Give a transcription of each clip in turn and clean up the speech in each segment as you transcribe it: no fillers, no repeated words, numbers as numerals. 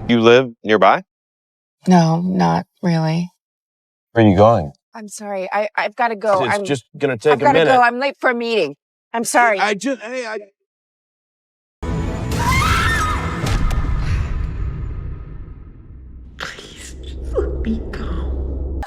You live nearby? No, not really. Where are you going? I'm sorry. I've got to go. It's I'm just gonna take I've got a to minute. go. I'm late for a meeting. I'm sorry. Please, let me go.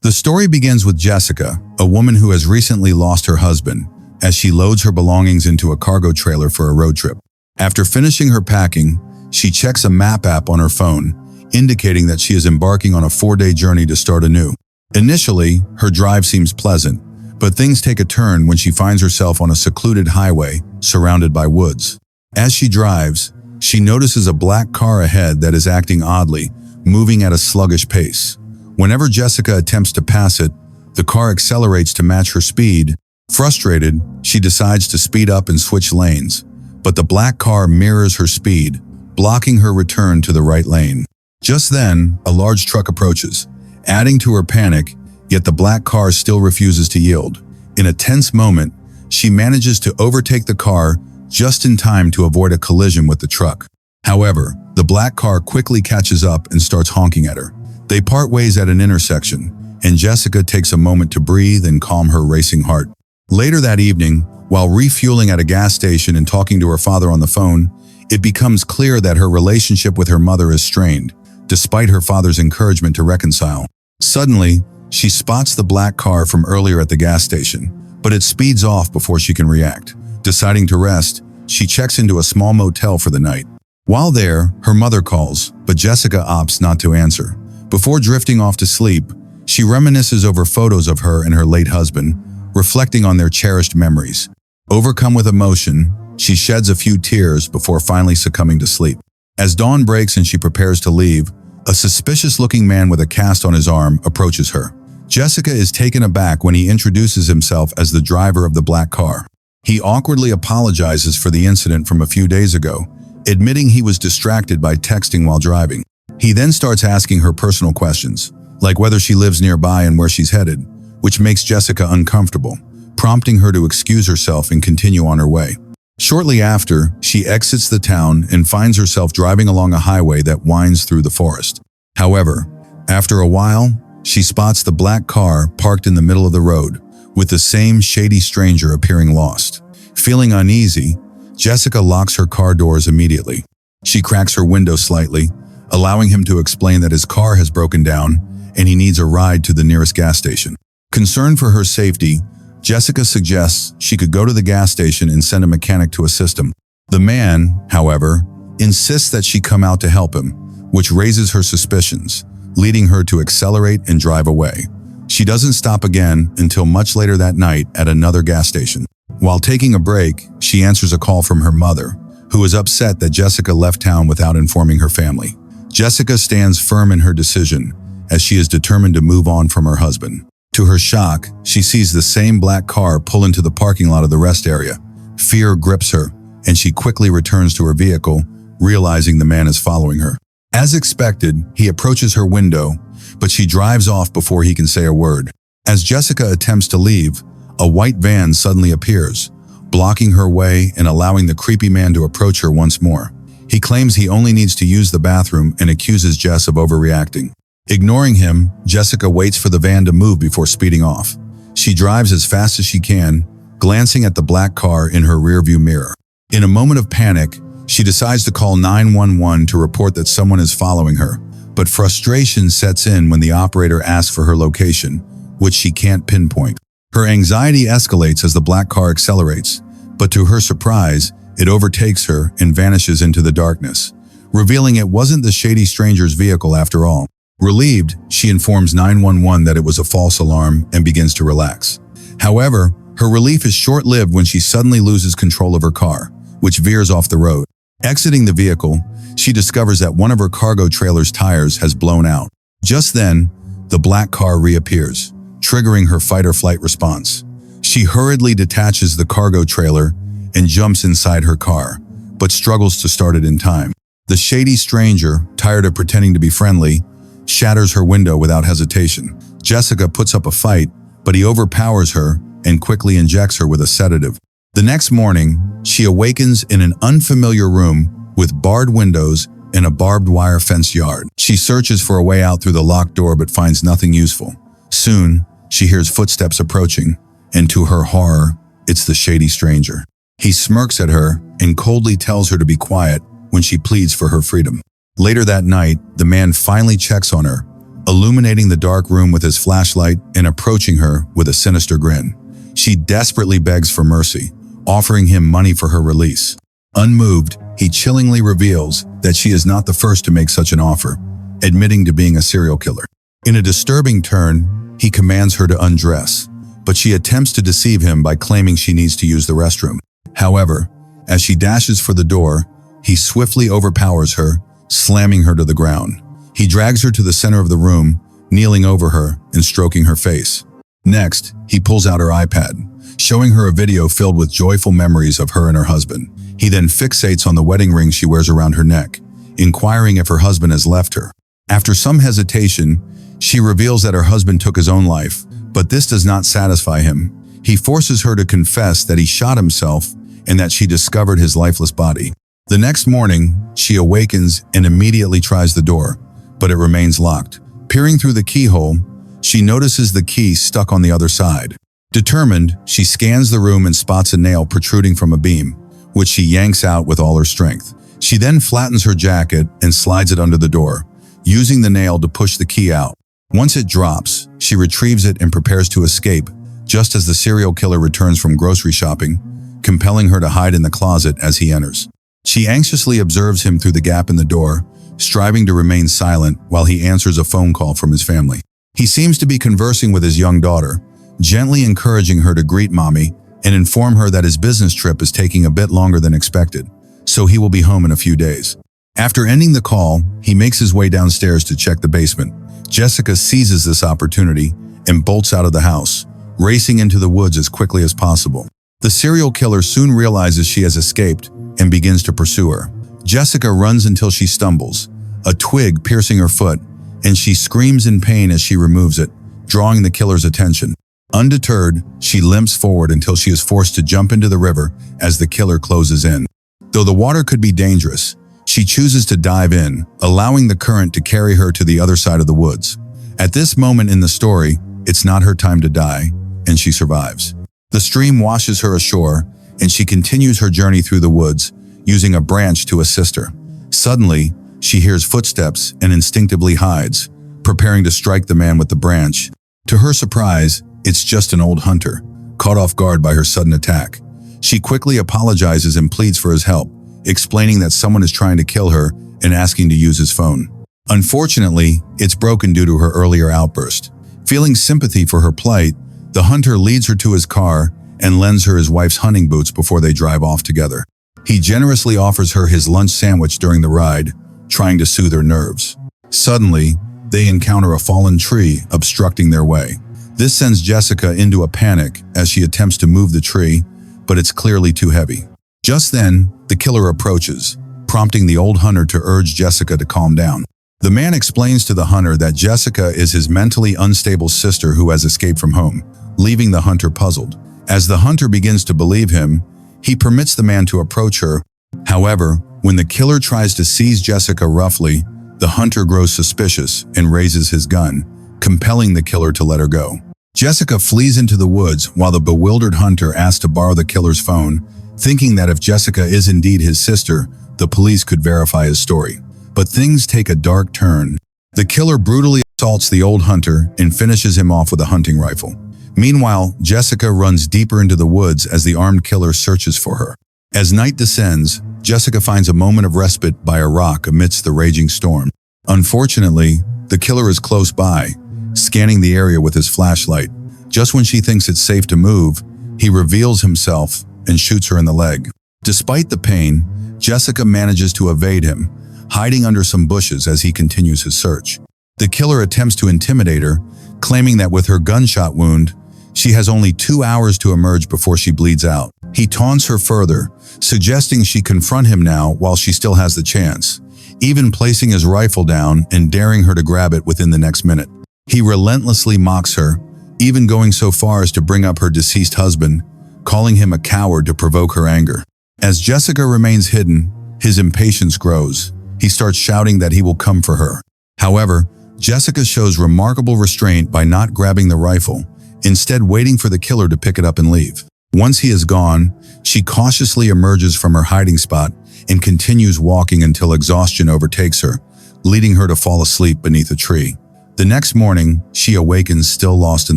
The story begins with Jessica, a woman who has recently lost her husband, as she loads her belongings into a cargo trailer for a road trip. After finishing her packing, she checks a map app on her phone, indicating that she is embarking on a 4-day journey to start anew. Initially, her drive seems pleasant, but things take a turn when she finds herself on a secluded highway surrounded by woods. As she drives, she notices a black car ahead that is acting oddly, moving at a sluggish pace. Whenever Jessica attempts to pass it, the car accelerates to match her speed. Frustrated, she decides to speed up and switch lanes, but the black car mirrors her speed, blocking her return to the right lane. Just then, a large truck approaches, adding to her panic, yet the black car still refuses to yield. In a tense moment, she manages to overtake the car just in time to avoid a collision with the truck. However, the black car quickly catches up and starts honking at her. They part ways at an intersection, and Jessica takes a moment to breathe and calm her racing heart. Later that evening, while refueling at a gas station and talking to her father on the phone, it becomes clear that her relationship with her mother is strained, despite her father's encouragement to reconcile. Suddenly, she spots the black car from earlier at the gas station, but it speeds off before she can react. Deciding to rest, she checks into a small motel for the night. While there, her mother calls, but Jessica opts not to answer. Before drifting off to sleep, she reminisces over photos of her and her late husband, reflecting on their cherished memories. Overcome with emotion, she sheds a few tears before finally succumbing to sleep. As dawn breaks and she prepares to leave, a suspicious-looking man with a cast on his arm approaches her. Jessica is taken aback when he introduces himself as the driver of the black car. He awkwardly apologizes for the incident from a few days ago, admitting he was distracted by texting while driving. He then starts asking her personal questions, like whether she lives nearby and where she's headed, which makes Jessica uncomfortable, prompting her to excuse herself and continue on her way. Shortly after, she exits the town and finds herself driving along a highway that winds through the forest. However, after a while, she spots the black car parked in the middle of the road, with the same shady stranger appearing lost. Feeling uneasy, Jessica locks her car doors immediately. She cracks her window slightly, allowing him to explain that his car has broken down and he needs a ride to the nearest gas station. Concerned for her safety, Jessica suggests she could go to the gas station and send a mechanic to assist him. The man, however, insists that she come out to help him, which raises her suspicions, leading her to accelerate and drive away. She doesn't stop again until much later that night at another gas station. While taking a break, she answers a call from her mother, who is upset that Jessica left town without informing her family. Jessica stands firm in her decision, as she is determined to move on from her husband. To her shock, she sees the same black car pull into the parking lot of the rest area. Fear grips her, and she quickly returns to her vehicle, realizing the man is following her. As expected, he approaches her window, but she drives off before he can say a word. As Jessica attempts to leave, a white van suddenly appears, blocking her way and allowing the creepy man to approach her once more. He claims he only needs to use the bathroom and accuses Jess of overreacting. Ignoring him, Jessica waits for the van to move before speeding off. She drives as fast as she can, glancing at the black car in her rearview mirror. In a moment of panic, she decides to call 911 to report that someone is following her, but frustration sets in when the operator asks for her location, which she can't pinpoint. Her anxiety escalates as the black car accelerates, but to her surprise, it overtakes her and vanishes into the darkness, revealing it wasn't the shady stranger's vehicle after all. Relieved, she informs 911 that it was a false alarm and begins to relax. However, her relief is short-lived when she suddenly loses control of her car, which veers off the road. Exiting the vehicle, she discovers that one of her cargo trailer's tires has blown out. Just then, the black car reappears, triggering her fight-or-flight response. She hurriedly detaches the cargo trailer and jumps inside her car, but struggles to start it in time. The shady stranger, tired of pretending to be friendly, shatters her window without hesitation. Jessica puts up a fight, but he overpowers her and quickly injects her with a sedative. The next morning, she awakens in an unfamiliar room with barred windows and a barbed wire fenced yard. She searches for a way out through the locked door but finds nothing useful. Soon, she hears footsteps approaching, and to her horror, it's the shady stranger. He smirks at her and coldly tells her to be quiet when she pleads for her freedom. Later that night, the man finally checks on her, illuminating the dark room with his flashlight and approaching her with a sinister grin. She desperately begs for mercy, offering him money for her release. Unmoved, he chillingly reveals that she is not the first to make such an offer, admitting to being a serial killer. In a disturbing turn, he commands her to undress, but she attempts to deceive him by claiming she needs to use the restroom. However, as she dashes for the door, he swiftly overpowers her, slamming her to the ground. He drags her to the center of the room, kneeling over her and stroking her face. Next, he pulls out her iPad, showing her a video filled with joyful memories of her and her husband. He then fixates on the wedding ring she wears around her neck, inquiring if her husband has left her. After some hesitation, she reveals that her husband took his own life, but this does not satisfy him. He forces her to confess that he shot himself and that she discovered his lifeless body. The next morning, she awakens and immediately tries the door, but it remains locked. Peering through the keyhole, she notices the key stuck on the other side. Determined, she scans the room and spots a nail protruding from a beam, which she yanks out with all her strength. She then flattens her jacket and slides it under the door, using the nail to push the key out. Once it drops, she retrieves it and prepares to escape, just as the serial killer returns from grocery shopping, compelling her to hide in the closet as he enters. She anxiously observes him through the gap in the door, striving to remain silent while he answers a phone call from his family. He seems to be conversing with his young daughter, gently encouraging her to greet mommy and inform her that his business trip is taking a bit longer than expected, so he will be home in a few days. After ending the call, he makes his way downstairs to check the basement. Jessica seizes this opportunity and bolts out of the house, racing into the woods as quickly as possible. The serial killer soon realizes she has escaped and begins to pursue her. Jessica runs until she stumbles, a twig piercing her foot, and she screams in pain as she removes it, drawing the killer's attention. Undeterred, she limps forward until she is forced to jump into the river as the killer closes in. Though the water could be dangerous, she chooses to dive in, allowing the current to carry her to the other side of the woods. At this moment in the story, it's not her time to die, and she survives. The stream washes her ashore, and she continues her journey through the woods, using a branch to assist her. Suddenly, she hears footsteps and instinctively hides, preparing to strike the man with the branch. To her surprise, it's just an old hunter, caught off guard by her sudden attack. She quickly apologizes and pleads for his help, explaining that someone is trying to kill her and asking to use his phone. Unfortunately, it's broken due to her earlier outburst. Feeling sympathy for her plight, the hunter leads her to his car and lends her his wife's hunting boots before they drive off together. He generously offers her his lunch sandwich during the ride, trying to soothe her nerves. Suddenly, they encounter a fallen tree obstructing their way. This sends Jessica into a panic as she attempts to move the tree, but it's clearly too heavy. Just then, the killer approaches, prompting the old hunter to urge Jessica to calm down. The man explains to the hunter that Jessica is his mentally unstable sister who has escaped from home, leaving the hunter puzzled. As the hunter begins to believe him, he permits the man to approach her. However, when the killer tries to seize Jessica roughly, the hunter grows suspicious and raises his gun, compelling the killer to let her go. Jessica flees into the woods while the bewildered hunter asks to borrow the killer's phone, thinking that if Jessica is indeed his sister, the police could verify his story. But things take a dark turn. The killer brutally assaults the old hunter and finishes him off with a hunting rifle. Meanwhile, Jessica runs deeper into the woods as the armed killer searches for her. As night descends, Jessica finds a moment of respite by a rock amidst the raging storm. Unfortunately, the killer is close by, scanning the area with his flashlight. Just when she thinks it's safe to move, he reveals himself and shoots her in the leg. Despite the pain, Jessica manages to evade him, hiding under some bushes as he continues his search. The killer attempts to intimidate her, claiming that with her gunshot wound, she has only 2 hours to emerge before she bleeds out. He taunts her further, suggesting she confront him now while she still has the chance, even placing his rifle down and daring her to grab it within the next minute. He relentlessly mocks her, even going so far as to bring up her deceased husband, calling him a coward to provoke her anger. As Jessica remains hidden, his impatience grows. He starts shouting that he will come for her. However, Jessica shows remarkable restraint by not grabbing the rifle, instead waiting for the killer to pick it up and leave. Once he is gone, she cautiously emerges from her hiding spot and continues walking until exhaustion overtakes her, leading her to fall asleep beneath a tree. The next morning, she awakens still lost in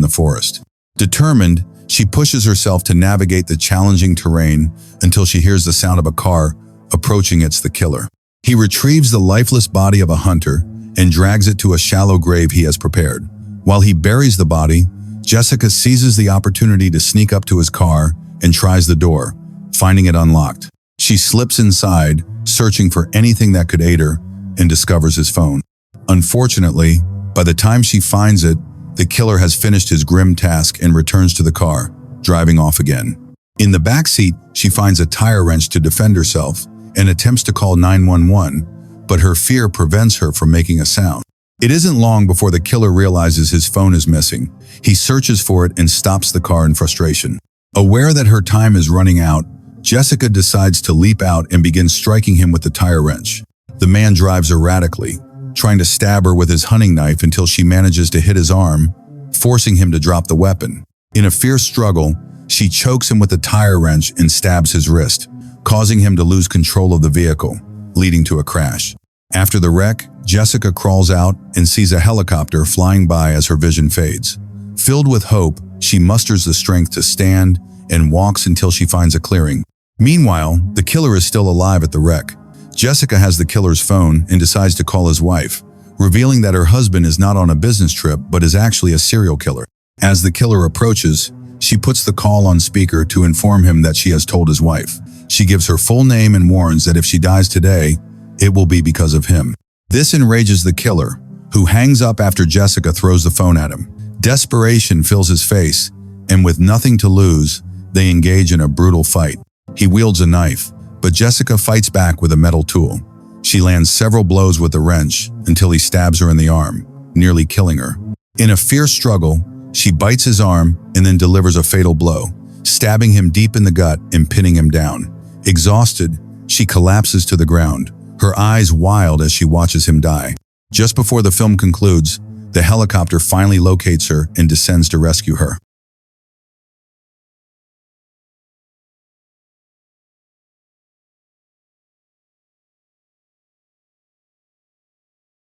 the forest. Determined, she pushes herself to navigate the challenging terrain until she hears the sound of a car approaching. It's the killer. He retrieves the lifeless body of a hunter and drags it to a shallow grave he has prepared. While he buries the body, Jessica seizes the opportunity to sneak up to his car and tries the door, finding it unlocked. She slips inside, searching for anything that could aid her, and discovers his phone. Unfortunately, by the time she finds it, the killer has finished his grim task and returns to the car, driving off again. In the back seat, she finds a tire wrench to defend herself and attempts to call 911, but her fear prevents her from making a sound. It isn't long before the killer realizes his phone is missing. He searches for it and stops the car in frustration. Aware that her time is running out, Jessica decides to leap out and begins striking him with the tire wrench. The man drives erratically, trying to stab her with his hunting knife until she manages to hit his arm, forcing him to drop the weapon. In a fierce struggle, she chokes him with the tire wrench and stabs his wrist, causing him to lose control of the vehicle, leading to a crash. After the wreck, Jessica crawls out and sees a helicopter flying by as her vision fades. Filled with hope, she musters the strength to stand and walks until she finds a clearing. Meanwhile, the killer is still alive at the wreck. Jessica has the killer's phone and decides to call his wife, revealing that her husband is not on a business trip but is actually a serial killer. As the killer approaches, she puts the call on speaker to inform him that she has told his wife. She gives her full name and warns that if she dies today, it will be because of him. This enrages the killer, who hangs up after Jessica throws the phone at him. Desperation fills his face, and with nothing to lose, they engage in a brutal fight. He wields a knife, but Jessica fights back with a metal tool. She lands several blows with the wrench until he stabs her in the arm, nearly killing her. In a fierce struggle, she bites his arm and then delivers a fatal blow, stabbing him deep in the gut and pinning him down. Exhausted, she collapses to the ground, her eyes wild as she watches him die. Just before the film concludes, the helicopter finally locates her and descends to rescue her.